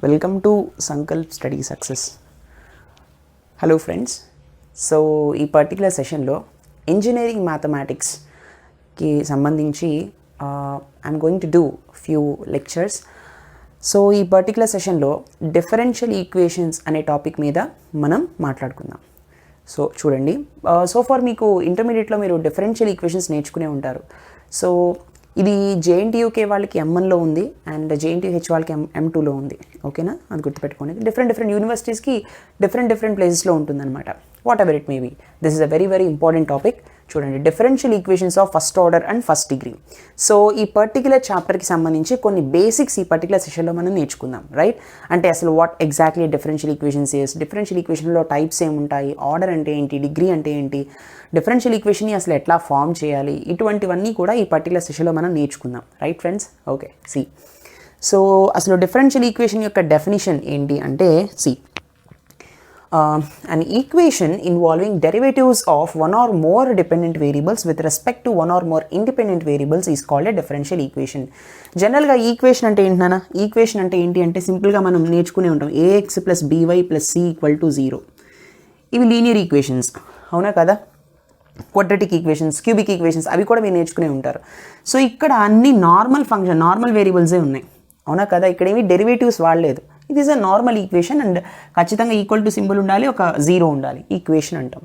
Welcome to Sankalp study success. Hello friends. So ఈ particular సెషన్లో engineering మ్యాథమెటిక్స్కి సంబంధించి I'm going to do few lectures. So ఈ particular సెషన్లో differential equations అనే topic మీద మనం మాట్లాడుకుందాం. సో చూడండి, సో ఫార్ మీకు ఇంటర్మీడియట్లో మీరు డిఫరెన్షియల్ ఈక్వేషన్స్ నేర్చుకునే ఉంటారు. సో ఇది జేఎన్టీయూకే వాళ్ళకి M1లో ఉంది అండ్ జేఎన్టీయూహెచ్ వాళ్ళకి M2లో ఉంది. ఓకేనా, అది గుర్తుపెట్టుకోండి. డిఫరెంట్ యూనివర్సిటీస్కి డిఫరెంట్ ప్లేసెస్లో ఉంటుందన్నమాట. Whatever it may be, this is a very important topic. చూడండి, differential equations of first order and first degree. So ఈ పర్టికులర్ చాప్టర్కి సంబంధించి కొన్ని బేసిక్స్ ఈ పర్టికులర్ సెషన్లో మనం నేర్చుకుందాం, రైట్? అంటే అసలు what exactly differential equations is, differential ఈక్వేషన్లో టైప్స్ ఏముంటాయి, ఆర్డర్ అంటే ఏంటి, డిగ్రీ అంటే ఏంటి, డిఫరెన్షియల్ ఈక్వేషన్ని అసలు ఎట్లా ఫామ్ చేయాలి, ఇటువంటివన్నీ కూడా ఈ పర్టికులర్ సెషన్లో మనం నేర్చుకుందాం, right friends? Okay, see. So అసలు డిఫరెన్షియల్ ఈక్వేషన్ యొక్క డెఫినిషన్ ఏంటి అంటే, see, an equation involving derivatives of one or more dependent variables with respect to one or more independent variables is called a differential equation. జనరల్గా equation అంటే ఏంటి నాన్న? Equation అంటే ఏంటి అంటే సింపుల్గా మనం నేర్చుకునే ఉంటాం, ax + by + c = 0. ఇవి లీనియర్ ఈక్వేషన్స్, అవునా కదా? క్వాడ్రాటిక్ ఈక్వేషన్స్, క్యూబిక్ ఈక్వేషన్స్, అవి కూడా మీరు నేర్చుకునే ఉంటారు. సో ఇక్కడ అన్ని నార్మల్ ఫంక్షన్, నార్మల్ వేరియబుల్సే ఉన్నాయి, అవునా కదా? ఇక్కడ ఏమి డెరివేటివ్స్ వాడలేదు. It is a normal equation and ఖచ్చితంగా ఈక్వల్ టు సింబల్ ఉండాలి, ఒక జీరో ఉండాలి, ఈక్వేషన్ అంటాం.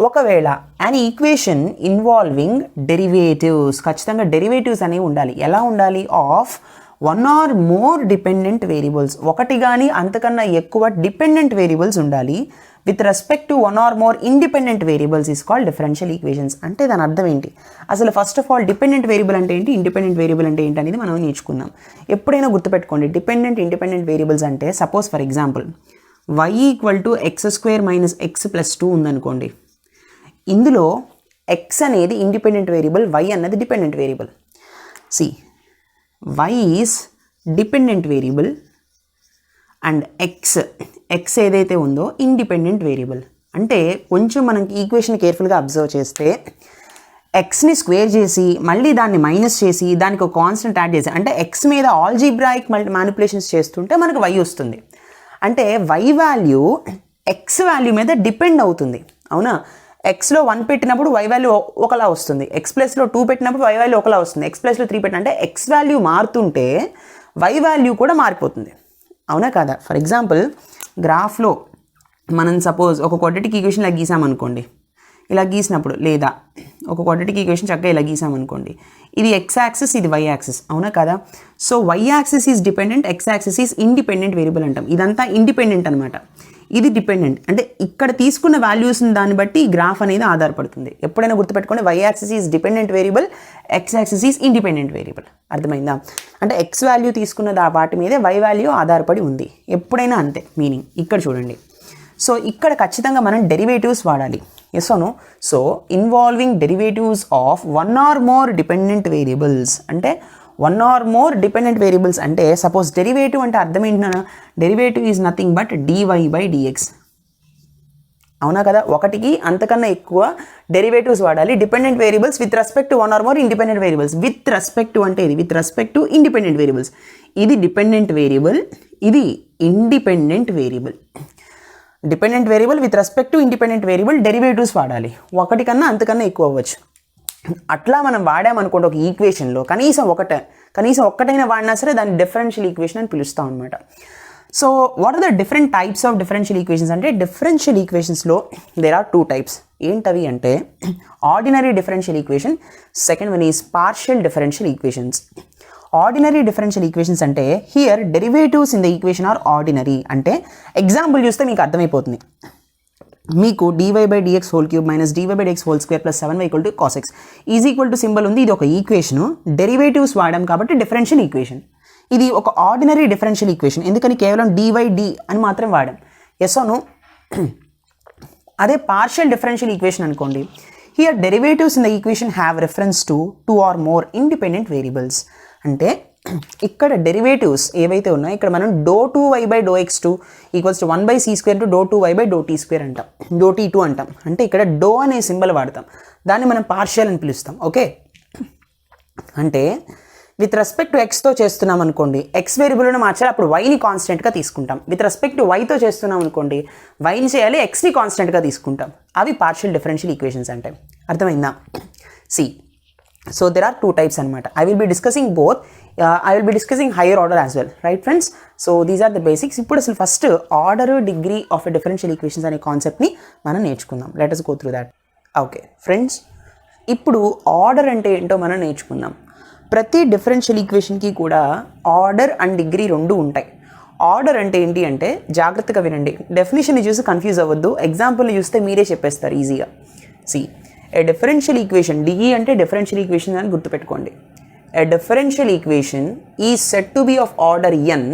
ఒకవేళ an ఈక్వేషన్ ఇన్వాల్వింగ్ డెరివేటివ్స్, ఖచ్చితంగా డెరివేటివ్స్ అనేవి ఉండాలి. ఎలా ఉండాలి? Of one or more dependent variables, ఒకటి కానీ అంతకన్నా ఎక్కువ డిపెండెంట్ వేరియబుల్స్ ఉండాలి. With respect to one or more independent variables is called differential equations. అంటే దాని అర్థం ఏంటి? అసలు first of all dependent variable అంటే ఏంటి, ఇండిపెండెంట్ వేరియబుల్ అంటే ఏంటి అనేది మనం నేర్చుకుందాం. ఎప్పుడైనా గుర్తుపెట్టుకోండి, ఇండిపెండెంట్ వేరియబుల్స్ అంటే suppose for example y = x² - x + 2 ఉందనుకోండి. ఇందులో x అనేది ఇండిపెండెంట్ వేరియబుల్, y అన్నది dependent variable. See, y is dependent variable and x ఏదైతే ఉందో ఇండిపెండెంట్ వేరియబుల్. అంటే కొంచెం మనకి ఈక్వేషన్ కేర్ఫుల్గా అబ్జర్వ్ చేస్తే ఎక్స్ని స్క్వేర్ చేసి మళ్ళీ దాన్ని మైనస్ చేసి దానికి ఒక కాన్స్టెంట్ యాడ్ చేసి, అంటే ఎక్స్ మీద ఆల్జీబ్రాయిక్ మ్యానిపులేషన్స్ చేస్తుంటే మనకు y వస్తుంది. అంటే y వాల్యూ ఎక్స్ వాల్యూ మీద డిపెండ్ అవుతుంది, అవునా? ఎక్స్లో 1 పెట్టినప్పుడు y వాల్యూ ఒకలా వస్తుంది, x ప్లస్లో 2 పెట్టినప్పుడు y వాల్యూ ఒకలా వస్తుంది, x ప్లస్లో 3 పెట్టిన, అంటే x వాల్యూ మారుతుంటే y వాల్యూ కూడా మారిపోతుంది, అవునా కదా? ఫర్ ఎగ్జాంపుల్ గ్రాఫ్లో మనం సపోజ్ ఒక క్వాడ్రాటిక్ ఈక్వేషన్ ఇలా గీసామనుకోండి, ఇలా గీసినప్పుడు లేదా ఒక క్వాడ్రాటిక్ ఈక్వేషన్ చక్కగా ఇలా గీసామనుకోండి, ఇది x యాక్సిస్, ఇది y యాక్సిస్, అవునా కదా? So y axis is dependent, x axis is independent variable అంటాం. ఇదంతా ఇండిపెండెంట్ అనమాట, ఇది డిపెండెంట్. అంటే ఇక్కడ తీసుకున్న వాల్యూస్ని దాన్ని బట్టి ఈ గ్రాఫ్ అనేది ఆధారపడుతుంది. ఎప్పుడైనా గుర్తుపెట్టుకోండి, y axis is dependent variable, x axis is independent variable. అర్థమైందా? అంటే x వాల్యూ తీసుకున్న వాటి మీదే y వాల్యూ ఆధారపడి ఉంది, ఎప్పుడైనా అంతే మీనింగ్. ఇక్కడ చూడండి, సో ఇక్కడ ఖచ్చితంగా మనం డెరివేటివ్స్ వాడాలి. Yes or no? So involving derivatives of one or more dependent variables, అంటే one or more dependent variables అంటే సపోజ్ డెరివేటివ్ అంటే అర్థం ఏంటన్నా? Derivative is nothing but dy/dx, అవునా కదా? ఒకటికి అంతకన్నా ఎక్కువ డెరివేటివ్స్ వాడాలి, dependent variables with respect to one or more independent variables. With respect to అంటే ఇది with respect to independent variables. ఇది డిపెండెంట్ వేరియబుల్, ఇది independent variable. Dependent variable with respect to independent variable derivatives వాడాలి, ఒకటి కన్నా అంతకన్నా ఎక్కువ అవ్వచ్చు. అట్లా మనం వాడామనుకోండి ఒక ఈక్వేషన్లో కనీసం ఒక్కటైనా వాడినా సరే దాన్ని డిఫరెన్షియల్ ఈక్వేషన్ అని పిలుస్తాం అనమాట. So what are the different types of differential equations అంటే, డిఫరెన్షియల్ ఈక్వేషన్స్లో దేర్ ఆర్ 2 టైప్స్. ఏంటవి అంటే ordinary differential equation, second one is partial differential equations. Ordinary differential equations అంటే here derivatives in the equation are ordinary. అంటే example చూస్తే మీకు అర్థమైపోతుంది. మీకు dy/dx ³ - dy/dx² + 7y = cos x is equal to symbol ఉంది. ఇది ఒక ఈక్వేషను, డెరివేటివ్స్ వాడాం కాబట్టి డిఫరెన్షియల్ ఈక్వేషన్. ఇది ఒక ఆర్డినరీ డిఫరెన్షియల్ ఈక్వేషన్, ఎందుకని కేవలం dy/d అని మాత్రం వాడాం. Yes or no? అదే పార్షియల్ డిఫరెన్షియల్ ఈక్వేషన్ అనుకోండి, here derivatives in the equation have reference to 2 or more independent variables. అంటే ఇక్కడ డెరివేటివ్స్ ఏవైతే ఉన్నాయో ఇక్కడ మనం ∂2y/∂x2 equals to 1/c² to ∂2y/∂t² అంటాం, ∂t2 అంటాం. అంటే ఇక్కడ డో అనే సింబల్ వాడతాం, దాన్ని మనం పార్షియల్ అని పిలుస్తాం. ఓకే, అంటే విత్ రెస్పెక్ట్ టు ఎక్స్తో చేస్తున్నాం అనుకోండి, ఎక్స్ వేరియబుల్ని మార్చాలి, అప్పుడు వైని కాన్స్టెంట్గా తీసుకుంటాం. విత్ రెస్పెక్ట్ టు వైతో చేస్తున్నాం అనుకోండి, వైని చేయాలి, ఎక్స్ని కాన్స్టెంట్గా తీసుకుంటాం. అవి పార్షియల్ డిఫరెన్షియల్ ఈక్వేషన్స్ అంటే. అర్థమైందా? See, so there are 2 types అనమాట. I will be discussing both. I will be discussing higher order as well, right friends? So these are the basics. ఇప్పుడు అసలు first order degree of a differential equations అనే కాన్సెప్ట్ని మనం నేర్చుకుందాం. Let us go through that. Okay friends, ఇప్పుడు order అంటే ఏంటో మనం నేర్చుకుందాం. ప్రతి డిఫరెన్షియల్ ఈక్వేషన్కి కూడా ఆర్డర్ అండ్ డిగ్రీ రెండు ఉంటాయి. ఆర్డర్ అంటే ఏంటి అంటే, జాగ్రత్తగా వినండి, డెఫినేషన్ని చూసి కన్ఫ్యూజ్ అవ్వద్దు, ఎగ్జాంపుల్ని చూస్తే మీరే చెప్పేస్తారు ఈజీగా. See, a differential equation, DE అంటే డిఫరెన్షియల్ ఈక్వేషన్ అని గుర్తుపెట్టుకోండి. A differential equation is set to be of order n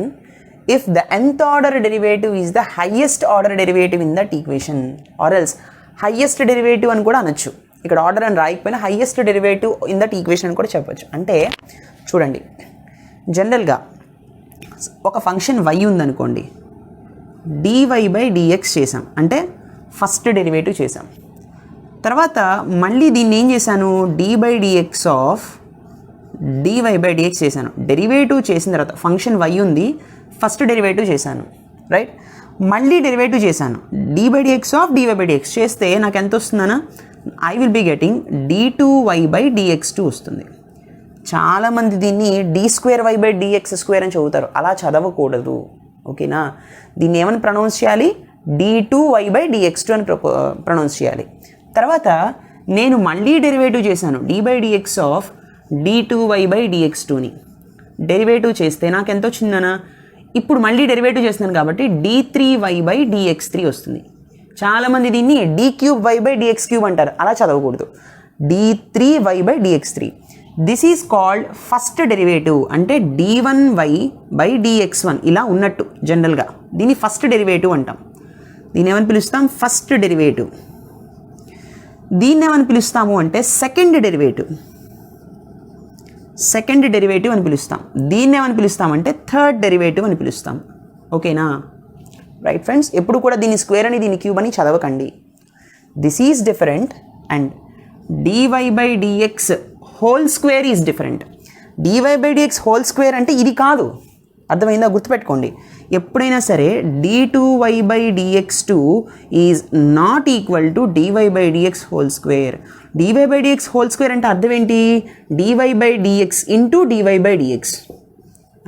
if the nth order derivative is the highest order derivative in that equation, or else highest derivative అని కూడా అనొచ్చు. ఇక్కడ order అని రాయకపోయినా highest derivative in that equation అని కూడా చెప్పొచ్చు. అంటే చూడండి, జనరల్గా ఒక ఫంక్షన్ y ఉందనుకోండి, dy/dx చేసాం అంటే ఫస్ట్ డెరివేటివ్ చేసాం. తర్వాత మళ్ళీ దీన్ని ఏం చేశాను, d/dx ఆఫ్ dy/dx చేశాను. డెరివేటివ్ చేసిన తర్వాత ఫంక్షన్ y ఉంది, ఫస్ట్ డెరివేటివ్ చేశాను, రైట్. మళ్ళీ డెరివేటివ్ చేశాను, d/dx ఆఫ్ dy/dx చేస్తే నాకు ఎంత వస్తుందనా, I will be getting d2y/dx2 వస్తుంది. చాలామంది దీన్ని d2y/dx² అని చదువుతారు, అలా చదవకూడదు. ఓకేనా, దీన్ని ఏమని ప్రొనౌన్స్ చేయాలి, d2y/dx2 అని ప్రొనౌన్స్ చేయాలి. తర్వాత నేను మళ్ళీ డెరివేటివ్ చేశాను, d/dx ఆఫ్ d2y/dx2ని డెరివేటివ్ చేస్తే నాకు ఎంత వచ్చిందనా, ఇప్పుడు మళ్ళీ డెరివేటివ్ చేస్తున్నాను కాబట్టి d3y/dx3 వస్తుంది. చాలామంది దీన్ని d3y/dx³ అంటారు, అలా చదవకూడదు, d3y/dx3. This is called first derivative, అంటే d1y/dx1 ఇలా ఉన్నట్టు. జనరల్గా దీన్ని ఫస్ట్ డెరివేటివ్ అంటాం. దీన్ని ఏమని పిలుస్తాం, ఫస్ట్ డెరివేటివ్. దీన్ని ఏమని పిలుస్తాము అంటే సెకండ్ డెరివేటివ్, సెకండ్ డెరివేటివ్ అని పిలుస్తాం. దీన్ని ఏమని పిలుస్తామంటే థర్డ్ డెరివేటివ్ అని పిలుస్తాం. ఓకేనా, రైట్ ఫ్రెండ్స్. ఎప్పుడు కూడా దీన్ని స్క్వేర్ అని దీన్ని క్యూబ్ అని చదవకండి. This is different and dy/dx whole square is different. dy/dx whole square అంటే ఇది కాదు, అర్థమైందా? గుర్తుపెట్టుకోండి, ఎప్పుడైనా సరే d2y/dx2 is not equal to dy/dx whole square. dy/dx whole square అంటే అర్థం ఏంటి, dy/dx ఇంటూ dy/dx.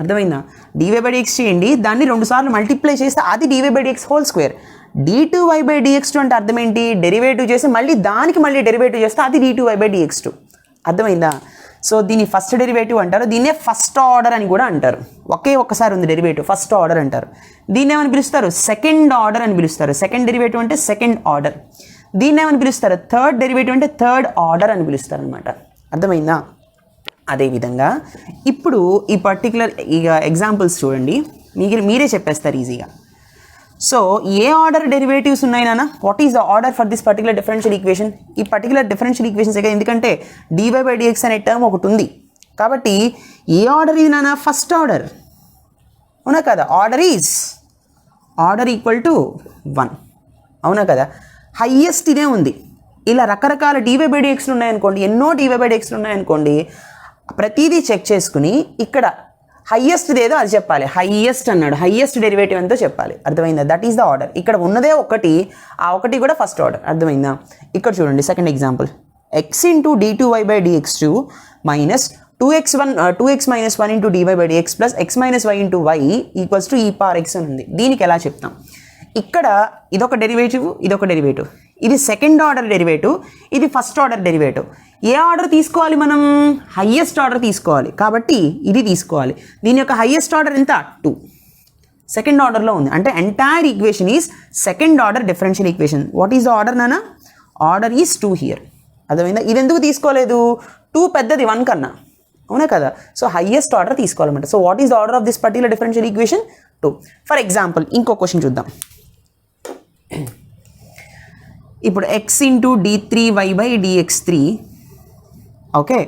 అర్థమైందా? dy/dx చేయండి, దాన్ని 2 సార్లు మల్టిప్లై చేస్తే అది dy/dx హోల్ స్క్వేర్. d2y/dx2 అంటే అర్థం ఏంటి, డెరివేటివ్ చేసి మళ్ళీ దానికి మళ్ళీ డెరివేటివ్ చేస్తే అది d2y/dx2. అర్థమైందా? సో దీన్ని ఫస్ట్ డెరివేటివ్ అంటారు, దీన్నే ఫస్ట్ ఆర్డర్ అని కూడా అంటారు. ఒక్కసారి ఉంది డెరివేటివ్, ఫస్ట్ ఆర్డర్ అంటారు. దీన్ని ఏమని పిలుస్తారు, సెకండ్ ఆర్డర్ అని పిలుస్తారు. సెకండ్ డెరివేటివ్ అంటే సెకండ్ ఆర్డర్. దీన్ని ఏమని పిలుస్తారు, థర్డ్ డెరివేటివ్ అంటే థర్డ్ ఆర్డర్ అని పిలుస్తారు అనమాట. అర్థమైందా? అదేవిధంగా ఇప్పుడు ఈ పర్టికులర్ ఎగ్జాంపుల్స్ చూడండి, మీరే చెప్పేస్తారు ఈజీగా. సో ఏ ఆర్డర్ డెరివేటివ్స్ ఉన్నాయి నాన్న, what is the order for this particular differential equation? ఈ పర్టికులర్ డిఫరెన్షియల్ ఈక్వేషన్స్ ఎందుకంటే dy/dx అనే టర్మ్ ఒకటి ఉంది కాబట్టి ఏ ఆర్డర్ ఇది నాన్న, ఫస్ట్ ఆర్డర్. అవునా కదా? Order equal to 1. అవునా కదా? హయ్యెస్ట్ ఇదే ఉంది. ఇలా రకరకాల dy/dxలు ఉన్నాయనుకోండి, ఎన్నో dy/dxలు ఉన్నాయనుకోండి, ప్రతిదీ చెక్ చేసుకుని ఇక్కడ హయ్యెస్ట్ ఏదో అది చెప్పాలి. హయ్యెస్ట్ అన్నాడు, హయ్యెస్ట్ డెరివేటివ్ ఎంతో చెప్పాలి. అర్థమైందా? That is the order. ఇక్కడ ఉన్నదే ఒకటి, ఆ ఒకటి కూడా ఫస్ట్ ఆర్డర్. అర్థమైందా? ఇక్కడ చూడండి second example, x into d2y/dx2 minus 2x minus 1 into dy/dx plus x minus y into y equals to e power x అని ఉంది. దీనికి ఎలా చెప్తాం, ఇక్కడ ఇదొక డెరివేటివ్, ఇదొక డెరివేటివ్, ఇది సెకండ్ ఆర్డర్ డెరివేటివ్, ఇది ఫస్ట్ ఆర్డర్ డెరివేటివ్. ఏ ఆర్డర్ తీసుకోవాలి మనం, హయ్యెస్ట్ ఆర్డర్ తీసుకోవాలి కాబట్టి ఇది తీసుకోవాలి. దీని యొక్క హయ్యెస్ట్ ఆర్డర్ ఎంత, 2. సెకండ్ ఆర్డర్లో ఉంది అంటే entire equation is second order differential equation. What is the order నానా, ఆర్డర్ ఈజ్ 2 హియర్. అర్థమైందా? ఇది ఎందుకు తీసుకోలేదు, 2 పెద్దది 1 కన్నా. అవునా కదా? సో హయ్యెస్ట్ ఆర్డర్ తీసుకోవాలన్నమాట. So what is the order of this particular differential equation, 2. For example ఇంకో క్వశ్చన్ చూద్దాం. ఇప్పుడు x into d3y/dx3 okay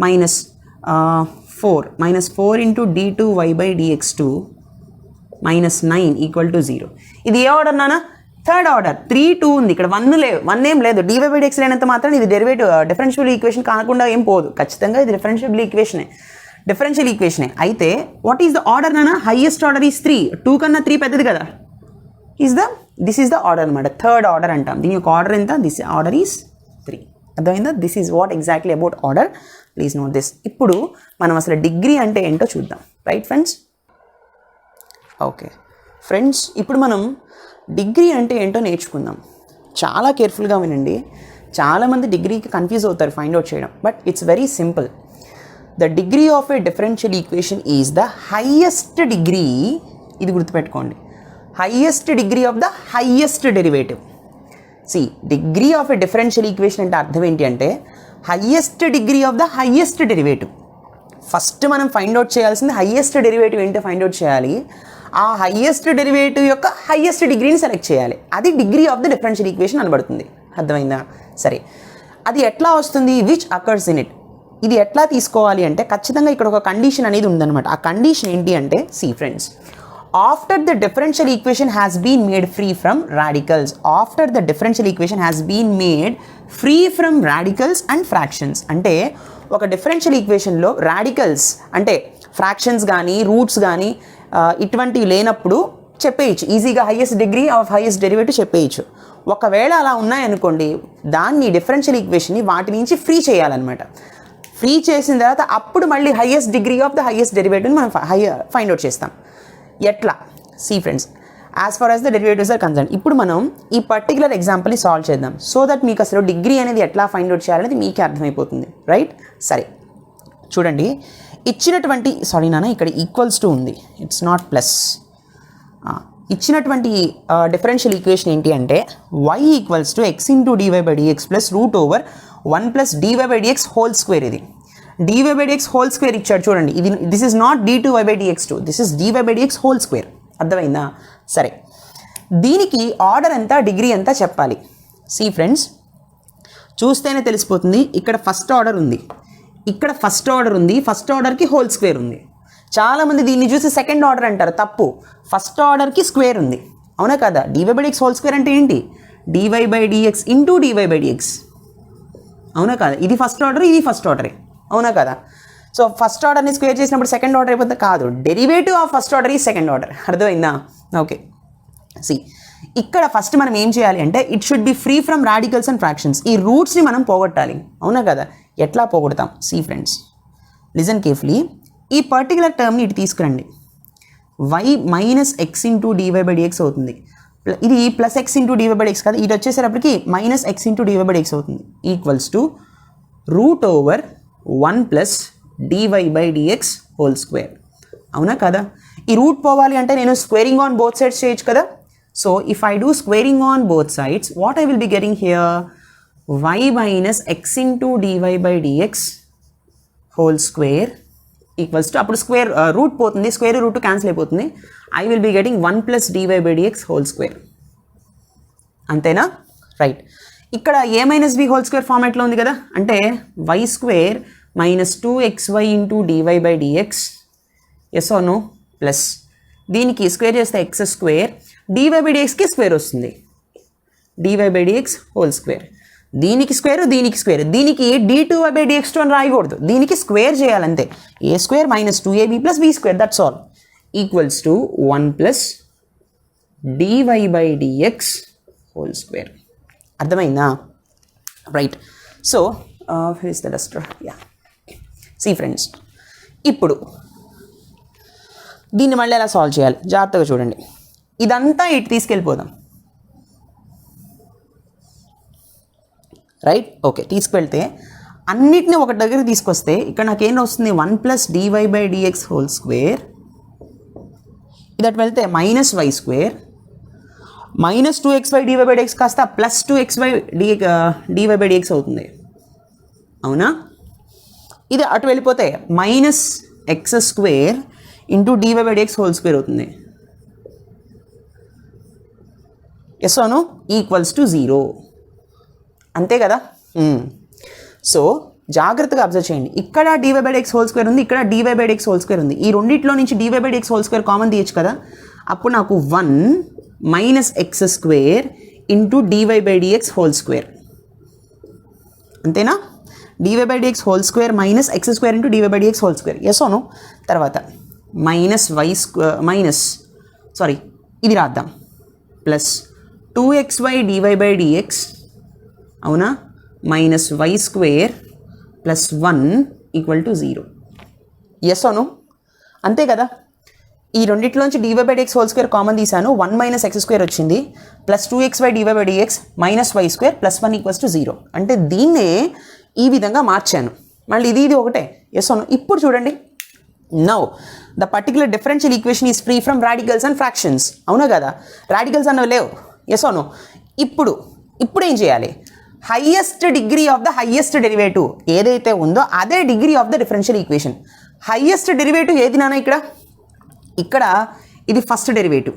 minus 4 minus 4 into d2y by dx2 minus 9 equal to 0. ఇది ఏ ఆర్డర్ నానా? Third order. 3 2 ఉంది ఇక్కడ, 1 లేవు, 1 ఏం లేదు. dy by dx లేనంత మాత్రం ఇది డెరివేటివ్ డిఫరెన్షియల్ ఈక్వేషన్ కాకుండా ఏం పోదు. ఖచ్చితంగా ఇది డిఫరెన్షియల్ ఈక్వేషనే. అయితే వాట్ ఈస్ ద ఆర్డర్ నానా? Highest order is 3. 2 కన్నా 3 పెద్దది కదా. దిస్ ఈస్ ద ఆర్డర్ అనమాట. థర్డ్ ఆర్డర్ అంటాం. దీని యొక్క ఆర్డర్ ఎంత? This order is 3. అర్థమైందా? This is what exactly about order. Please note this. ఇప్పుడు మనం అసలు డిగ్రీ అంటే ఏంటో చూద్దాం. Right friends? ఓకే ఫ్రెండ్స్, ఇప్పుడు మనం డిగ్రీ అంటే ఏంటో నేర్చుకుందాం. చాలా కేర్ఫుల్గా వినండి. చాలామంది డిగ్రీకి కన్ఫ్యూజ్ అవుతారు ఫైండ్ అవుట్ చేయడం. But it's very simple. The degree of a differential equation is the highest degree. ఇది గుర్తుపెట్టుకోండి. Highest degree of the highest derivative. Degree of a differential equation అంటే అర్థం ఏంటి అంటే highest degree of the highest derivative. First మనం find out చేయాల్సింది highest derivative ఏంటో find out చేయాలి. ఆ హైయెస్ట్ డెరివేటివ్ యొక్క హైయెస్ట్ డిగ్రీని సెలెక్ట్ చేయాలి. అది degree of the differential equation అనబడుతుంది. అర్థమైందా? సరే, అది ఎట్లా వస్తుంది? Which occurs in it. ఇది ఎట్లా తీసుకోవాలి అంటే ఖచ్చితంగా ఇక్కడ ఒక కండిషన్ అనేది ఉందన్నమాట. ఆ కండిషన్ ఏంటి అంటే friends, after the differential equation has been made free from radicals. After the differential equation has been made free from radicals and fractions. అంటే ఒక డిఫరెన్షియల్ ఈక్వేషన్లో రాడికల్స్ అంటే ఫ్రాక్షన్స్ కానీ రూట్స్ కానీ ఇటువంటివి లేనప్పుడు చెప్పేయచ్చు ఈజీగా. Highest degree of highest derivative చెప్పేయచ్చు. ఒకవేళ అలా ఉన్నాయనుకోండి, దాన్ని డిఫరెన్షియల్ ఈక్వేషన్ని వాటి నుంచి ఫ్రీ చేయాలన్నమాట. ఫ్రీ చేసిన తర్వాత అప్పుడు మళ్ళీ highest degree of the highest డెరివేటివ్ని మనం ఫైండ్ అవుట్ చేస్తాం. ఎట్లా? Friends, as far as the derivatives are concern. ఇప్పుడు మనం ఈ పర్టికులర్ ఎగ్జాంపుల్ని సాల్వ్ చేద్దాం. సో దట్ మీకు అసలు డిగ్రీ అనేది ఎట్లా ఫైండ్ అవుట్ చేయాలనేది మీకే అర్థమైపోతుంది. రైట్? సరే చూడండి, ఇచ్చినటువంటి ఇక్కడ ఈక్వల్స్ టు ఉంది, ఇట్స్ నాట్ ప్లస్. ఇచ్చినటువంటి డిఫరెన్షియల్ ఈక్వేషన్ ఏంటి అంటే y equals to x into dy by dx plus root over 1 plus dy by dx whole square. ఇది dy by dx whole square ఇచ్చాడు చూడండి. ఇది this is not d2y by dx2, this is dy by dx whole square. అర్థమైందా? సరే, దీనికి order ఎంత, degree ఎంత చెప్పాలి. ఫ్రెండ్స్, చూస్తేనే తెలిసిపోతుంది. ఇక్కడ ఫస్ట్ ఆర్డర్ ఉంది, ఇక్కడ ఫస్ట్ ఆర్డర్ ఉంది, ఫస్ట్ ఆర్డర్కి హోల్ స్క్వేర్ ఉంది. చాలామంది దీన్ని చూసి సెకండ్ ఆర్డర్ అంటారు. తప్పు. ఫస్ట్ ఆర్డర్కి స్క్వేర్ ఉంది. అవునా కదా? dy by dx whole square అంటే ఏంటి? dy by dx into dy by dx. అవునా కదా? ఇది ఫస్ట్ ఆర్డర్, ఇది ఫస్ట్ ఆర్డరే. అవునా కదా? సో ఫస్ట్ ఆర్డర్ని స్క్వేర్ చేసినప్పుడు సెకండ్ ఆర్డర్ అయిపోతే కాదు, డెరివేటివ్ ఆఫ్ ఫస్ట్ ఆర్డర్ ఈ సెకండ్ ఆర్డర్. అర్థమైందా? ఓకే. ఇక్కడ ఫస్ట్ మనం ఏం చేయాలి అంటే it should be free from radicals and fractions. ఈ రూట్స్ని మనం పోగొట్టాలి. అవునా కదా? ఎట్లా పోగొడతాం? Friends, listen carefully. ఈ పర్టికులర్ టర్మ్ని ఇటు తీసుకురండి. y minus X into DY by d x అవుతుంది. ఇది plus x into DY by d x కాదు, ఇటు వచ్చేసేటప్పటికి minus X into DY by d x అవుతుంది. Equals to root over 1 plus DY by dx whole square. అవునా కదా? ఈ రూట్ పోవాలి అంటే నేను స్క్వేరింగ్ ఆన్ బోత్ సైడ్స్ చేయొచ్చు కదా. So if I do squaring on both sides, what I will be getting here? y minus X into DY by dx whole square equals to, అప్పుడు square root పోతుంది, square root cancel అయిపోతుంది. I will be getting 1 plus DY by dx whole square. అంతేనా? Right. ఇక్కడ A minus B whole square ఫార్మాట్లో ఉంది కదా, అంటే Y square minus 2xy into DY by dx. Yes or no? Plus దీనికి square చేస్తే x square, d y by డిఎక్స్కి square వస్తుంది, d y by dx whole square. దీనికి స్క్వేర్, దీనికి స్క్వేర్, దీనికి d2y బై dx2 అని రాయకూడదు, దీనికి స్క్వేర్ చేయాలంతే. A square minus 2ab plus b square, that's all, equals to 1 plus DY by dx whole square. అర్థమైందా? Right. So is the duster. Yeah, friends, ఇప్పుడు దీన్ని మళ్ళీ ఎలా సాల్వ్ చేయాలి జాగ్రత్తగా చూడండి. ఇదంతా ఇటు తీసుకెళ్ళిపోదాం. రైట్? ఓకే, తీసుకువెళ్తే అన్నిటిని ఒక దగ్గర తీసుకొస్తే ఇక్కడ నాకేం వస్తుంది? 1 plus DY by dx whole square. ఇది అటు వెళ్తే minus why square, minus 2xy d y by d x కాస్త plus 2xy d y by d x అవుతుంది. అవునా? ఇది అటు వెళ్ళిపోతే minus X square into DY by dx whole square అవుతుంది. Yes or no? Equals to 0. అంతే కదా? సో జాగ్రత్తగా అబ్జర్వ్ చేయండి. ఇక్కడ dy/dx హోల్ స్క్వేర్ ఉంది, ఇక్కడ dy/dx హోల్ స్క్వేర్ ఉంది. ఈ రెండిట్లో నుంచి dy/dx హోల్ స్క్వేర్ కామన్ తీయచ్చు కదా. అప్పుడు నాకు 1 minus X square into dy/dx whole square, అంతేనా? dy/dx whole square minus X square into dy/dx whole square, yes అవును. తర్వాత మైనస్ వై మైనస్ సారీ ఇది రాద్దాం, ప్లస్ 2xy dy/dx అవునా, minus why square plus 1 equal to 0, yes అవును, అంతే కదా. ఈ రెండిట్లోంచి dy/dx హోల్ స్క్వేర్ కామన్ తీసాను, 1 మైనస్ ఎక్స్ స్క్వేర్ వచ్చింది, plus 2xy dy/dx minus why square plus 1 equals to 0. అంటే దీన్నే ఈ విధంగా మార్చాను. మళ్ళీ ఇది ఒకటే, ఎస్ అవును. ఇప్పుడు చూడండి, now the particular differential equation is free from radicals and fractions, అవునా కదా. రాడికల్స్ అన్నవి లేవు, ఎస్ అవును. ఇప్పుడు ఏం చేయాలి? Highest degree of the highest derivative ఏదైతే ఉందో అదే degree of the differential equation. Highest derivative ఏది నాన్న? ఇక్కడ ఇది ఫస్ట్ డెరివేటివ్,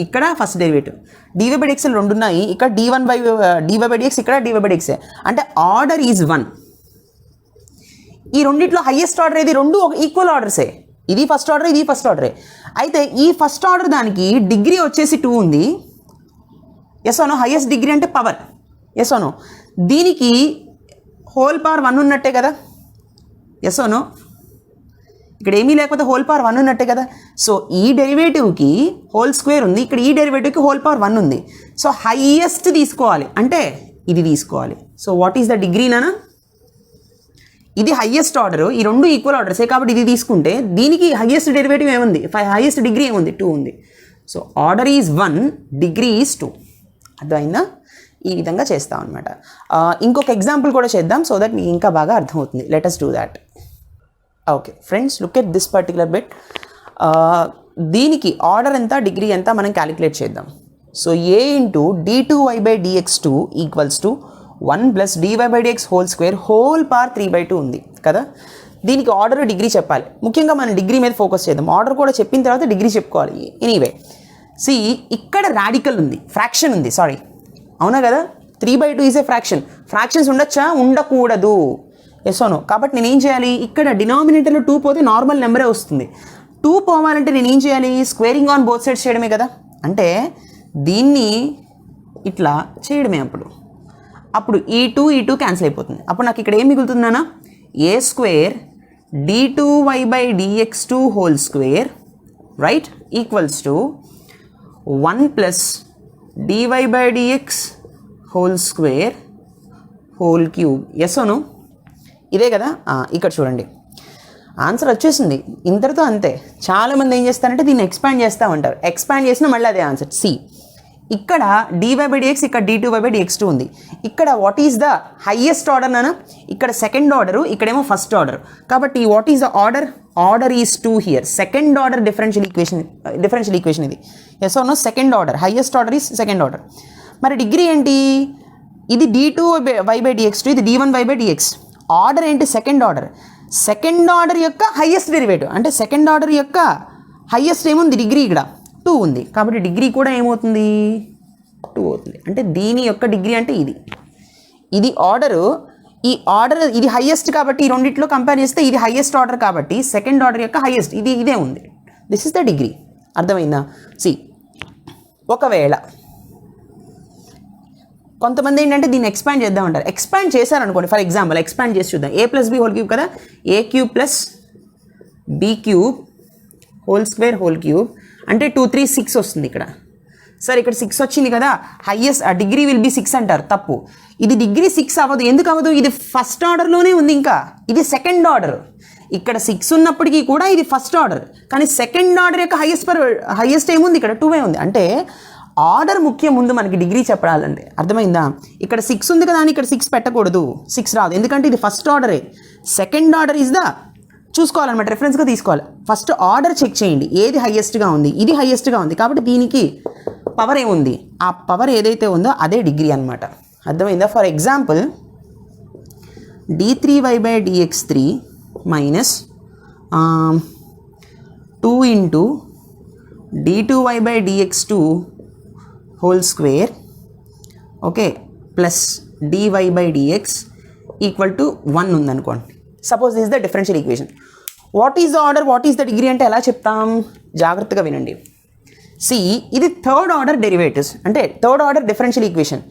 ఇక్కడ ఫస్ట్ డెరివేటివ్. dy/dx రెండు ఉన్నాయి, ఇక్కడ dy/dx, ఇక్కడ dy/dx. అంటే ఆర్డర్ ఈజ్ 1. ఈ రెండిట్లో హైయెస్ట్ ఆర్డర్ ఏది? రెండు ఈక్వల్ ఆర్డర్సే, ఇది ఫస్ట్ ఆర్డర్, ఇది ఫస్ట్ ఆర్డరే. అయితే ఈ ఫస్ట్ ఆర్డర్ దానికి డిగ్రీ వచ్చేసి 2 ఉంది, ఎస్ అవును. హైయెస్ట్ డిగ్రీ అంటే పవర్, ఎస్ అవును. దీనికి హోల్ పవర్ 1 ఉన్నట్టే కదా, ఎస్ అవును. ఇక్కడ ఏమీ లేకపోతే హోల్ పవర్ 1 ఉన్నట్టే కదా. సో ఈ డెరివేటివ్కి హోల్ స్క్వేర్ ఉంది, ఇక్కడ ఈ డెరివేటివ్కి హోల్ పవర్ 1 ఉంది. సో హైయెస్ట్ తీసుకోవాలి అంటే ఇది తీసుకోవాలి. So what is the degree నానా? ఇది హైయెస్ట్ ఆర్డర్, ఈ రెండు ఈక్వల్ ఆర్డర్సే కాబట్టి ఇది తీసుకుంటే దీనికి హైయెస్ట్ డెరివేటివ్ ఏముంది? హైయెస్ట్ డిగ్రీ ఏముంది? 2 ఉంది. So order is 1, degree is 2. అర్థమైందా? ఈ విధంగా చేస్తాం అనమాట. ఇంకొక ఎగ్జాంపుల్ కూడా చేద్దాం సో దట్ మీకు ఇంకా బాగా అర్థమవుతుంది. Let us do that. Okay friends, look at this particular bit. దీనికి ఆర్డర్ ఎంత, డిగ్రీ ఎంత మనం క్యాలిక్యులేట్ చేద్దాం. So a into d2y/dx2 equals to 1 plus dy/dx whole square whole power 3/2 ఉంది కదా. దీనికి ఆర్డర్ డిగ్రీ చెప్పాలి. ముఖ్యంగా మనం డిగ్రీ మీద ఫోకస్ చేద్దాం. ఆర్డర్ కూడా చెప్పిన తర్వాత డిగ్రీ చెప్పుకోవాలి. ఎనీవే సి, ఇక్కడ రాడికల్ ఉంది, ఫ్రాక్షన్ ఉంది, సారీ అవునా కదా. 3/2 ఈజ్ ఏ ఫ్రాక్షన్. ఫ్రాక్షన్స్ ఉండొచ్చా? ఉండకూడదు, ఎస్ అవును. కాబట్టి నేనేం చేయాలి? ఇక్కడ డినామినేటర్లో 2 పోతే నార్మల్ నెంబరే వస్తుంది. 2 పోవాలంటే నేనేం చేయాలి? స్క్వేరింగ్ ఆన్ బోత్ సైడ్స్ చేయడమే కదా. అంటే దీన్ని ఇట్లా చేయడమే. అప్పుడు ఈ 2 క్యాన్సిల్ అయిపోతుంది. అప్పుడు నాకు ఇక్కడ ఏం మిగులుతుందన్నా? a square d2y/dx2 whole square right equals to 1 plus dy/dx whole square whole cube, yes అవును. ఇదే కదా. ఇక్కడ చూడండి, ఆన్సర్ వచ్చేసింది. ఇంతటితో అంతే. చాలామంది ఏం చేస్తారంటే దీన్ని ఎక్స్పాండ్ చేస్తూ ఉంటారు. ఎక్స్పాండ్ చేసినా మళ్ళీ అదే ఆన్సర్. సి, ఇక్కడ dy/dx, ఇక్కడ d2y/dx2 ఉంది. ఇక్కడ what is the highest order నానా? ఇక్కడ సెకండ్ ఆర్డరు, ఇక్కడేమో ఫస్ట్ ఆర్డర్. కాబట్టి what is the order? Order is 2 here. Second order differential equation ఇది, yes or no. Second order, highest order is second order. మరి degree ఏంటి? ఇది d2y/dx2, ఇది d1y/dx. Order ఏంటి? Second order. సెకండ్ ఆర్డర్ యొక్క highest derivative అంటే second order యొక్క highest ఏముంది? డిగ్రీ ఇక్కడ 2 ఉంది. కాబట్టి డిగ్రీ కూడా ఏమవుతుంది? 2 అవుతుంది. అంటే దీని యొక్క డిగ్రీ అంటే ఇది ఆర్డరు. ఈ ఆర్డర్ ఇది హైయెస్ట్ కాబట్టి ఈ రెండిట్లో కంపేర్ చేస్తే ఇది హైయెస్ట్ ఆర్డర్ కాబట్టి సెకండ్ ఆర్డర్ యొక్క హైయెస్ట్ ఇదే ఉంది. This is the degree. అర్థమైందా? సి, ఒకవేళ కొంతమంది ఏంటంటే దీన్ని ఎక్స్పాండ్ చేద్దామంటారు. ఎక్స్పాండ్ చేశారనుకోండి, ఫర్ ఎగ్జాంపుల్ ఎక్స్పాండ్ చేసి చూద్దాం. a plus B whole cube కదా, a³ plus b³ whole square whole cube అంటే 2 3 6 వస్తుంది ఇక్కడ. సరే ఇక్కడ 6 వచ్చింది కదా, హైయెస్ట్ డిగ్రీ విల్ బి 6 అంటారు. తప్పు. ఇది డిగ్రీ 6 అవ్వదు. ఎందుకు అవ్వదు? ఇది ఫస్ట్ ఆర్డర్లోనే ఉంది, ఇంకా ఇది సెకండ్ ఆర్డర్. ఇక్కడ 6 ఉన్నప్పటికీ కూడా ఇది ఫస్ట్ ఆర్డర్, కానీ సెకండ్ ఆర్డర్ యొక్క హైయెస్ట్ ఏముంది? ఇక్కడ 2 ఉంది. అంటే ఆర్డర్ ముఖ్యం ముందు మనకి డిగ్రీ చెప్పాలంటే. అర్థమైందా? ఇక్కడ 6 ఉంది కదా అని ఇక్కడ 6 పెట్టకూడదు, 6 రాదు. ఎందుకంటే ఇది ఫస్ట్ ఆర్డరే. సెకండ్ ఆర్డర్ ఈజ్ ద చూసుకోవాలన్నమాట, రెఫరెన్స్గా తీసుకోవాలి. ఫస్ట్ ఆర్డర్ చెక్ చేయండి, ఏది హైయెస్ట్గా ఉంది? ఇది హైయెస్ట్గా ఉంది కాబట్టి దీనికి పవర్ ఏముంది? ఆ పవర్ ఏదైతే ఉందో అదే డిగ్రీ అనమాట. అర్థమైందా? For example d3y/dx3 minus 2 into d2y/dx2 whole square okay plus dy/dx equal to 1 ఉందనుకోండి. Suppose this is the differential equation. What is the order, what is the degree అంటే ఎలా చెప్తాం? జాగ్రత్తగా వినండి. సి, ఇది థర్డ్ ఆర్డర్ డెరివేటివ్స్, అంటే third order differential equation.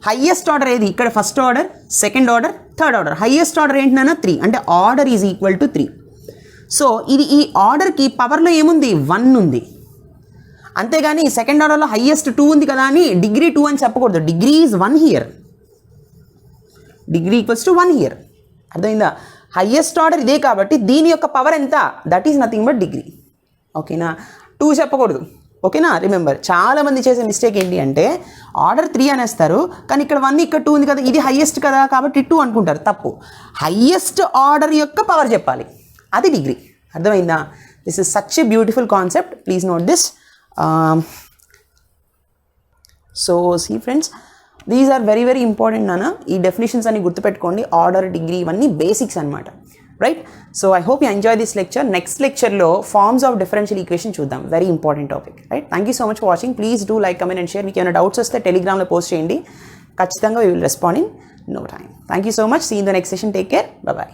Highest order ఏది? ఇక్కడ first order, second order, third order. Highest order ఏంటన్నా 3, అంటే order is equal to 3. So ఇది ఈ ఆర్డర్కి పవర్లో ఏముంది? 1 ఉంది. అంతేగాని సెకండ్ ఆర్డర్లో హైయెస్ట్ 2 ఉంది కదా అని డిగ్రీ 2 అని చెప్పకూడదు. Degree is 1 here, degree equals to 1 here. అర్థమైందా? హైయెస్ట్ ఆర్డర్ ఇదే కాబట్టి దీని యొక్క పవర్ ఎంత? That is nothing but degree. ఓకేనా? 2 చెప్పకూడదు. ఓకేనా? రిమెంబర్, చాలామంది చేసే మిస్టేక్ ఏంటి అంటే ఆర్డర్ 3 అనేస్తారు, కానీ ఇక్కడ 1 ఇక్కడ 2 ఉంది కదా, ఇది హైయెస్ట్ కదా కాబట్టి 2 అనుకుంటారు. తప్పు. హైయెస్ట్ ఆర్డర్ యొక్క పవర్ చెప్పాలి, అది డిగ్రీ. అర్థమైందా? This is such a beautiful concept, please note this. So see friends, these are very very important నాన్న. ఈ డెఫినేషన్స్ అన్ని గుర్తుపెట్టుకోండి. ఆర్డర్, డిగ్రీ ఇవన్నీ బేసిక్స్ అనమాట. Right? So I hope you enjoy this lecture. Next లెక్చర్లో forms of differential equation చూద్దాం. Very important topic. Right? Thank you so much for watching. Please do like, comment and share. మీకు ఏమైనా doubts వస్తే టెలిగ్రామ్లో post చేయండి. ఖచ్చితంగా we will respond in no time. Thank you so much. See in the next session. Take care. By.